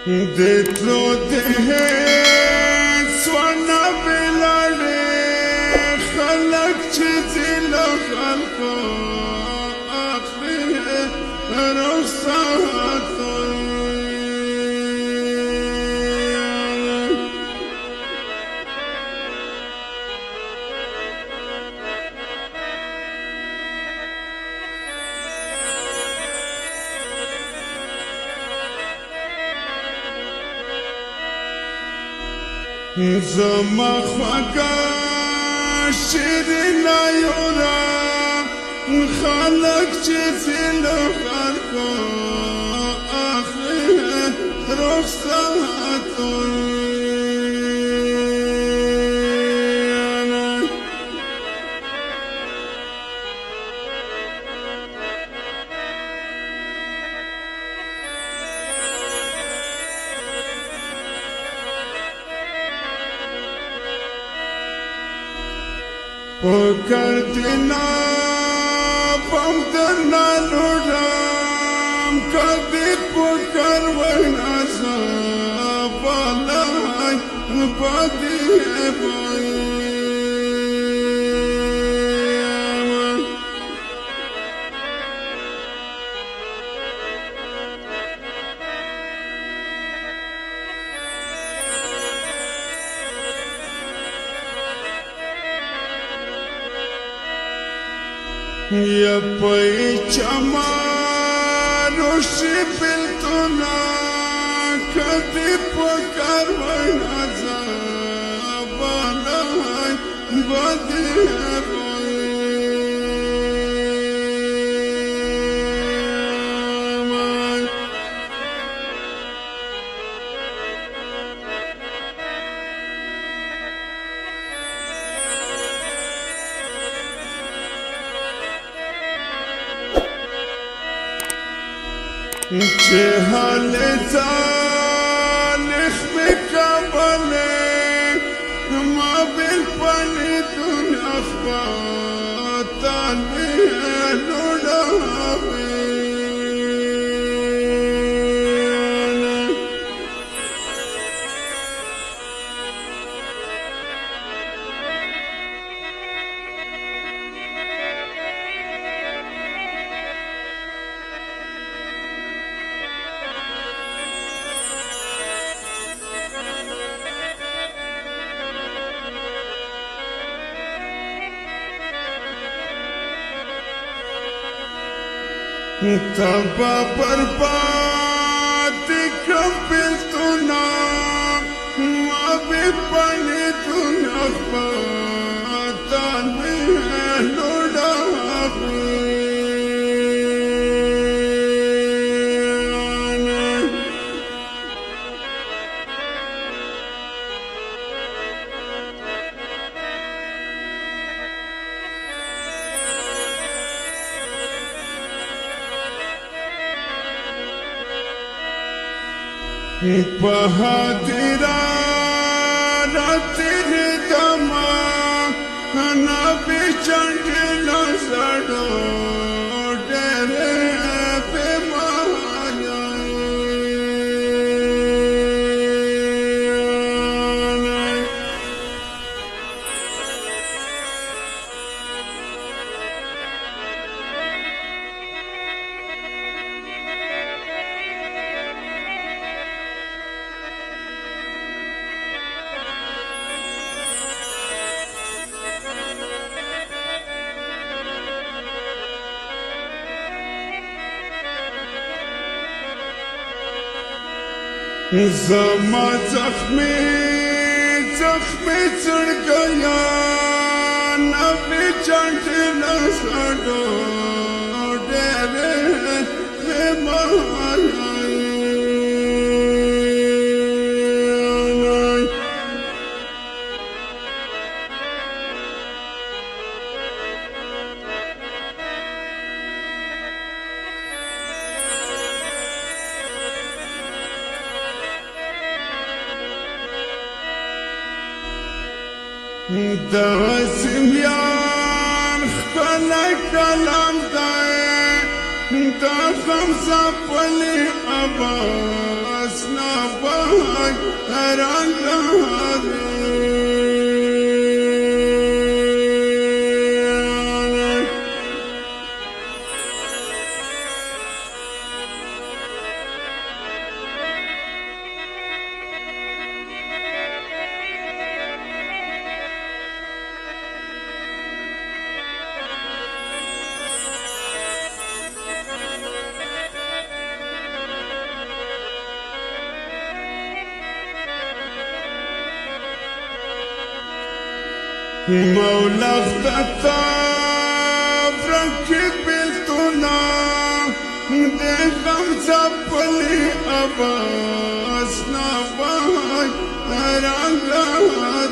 دیتلو ده سوانا بلاله خلق چیزی لخلقو آخری رخصاتو زما خواگا شیرین آیورا خالق چیزی لخلقو آخری رخصاتو Pukardina pamdana nudam kadi pukar vainasa balai badi bai Ya pai chamaro shipil tuna kadi pakar vainaza balai badi جهال تالخ بكابله ما بالفني دون أخبار تاني لولا Taba barbad kabil tuna mabi pani tuna khatan loda Bahadira ratiri dama na bichandila sado dere pe mahaya زما زخمی چڑ گیا نبی چنڈیلا ساڈو ڈیرے میں مایا داسمیان خلق کلام دائے دا خمسہ پلی عباس ناب مولا اختطاف ركب بالطنا دي خمسة بلي أباس نباي أرغادي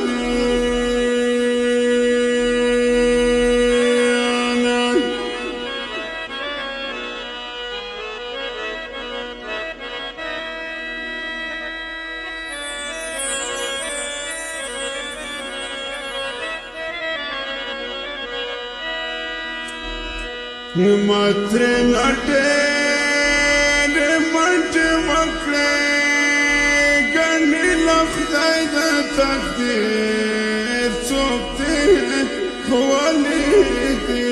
Matre nate mate makle gani lafzai da takdir sokte khwaliti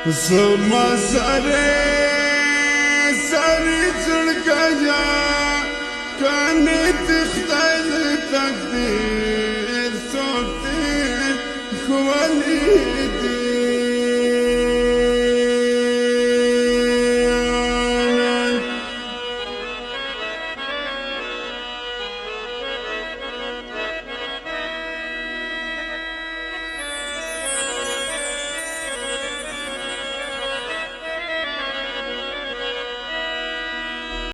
Zuma sare sari chulkaya kane tikhtal takdir sokte khwali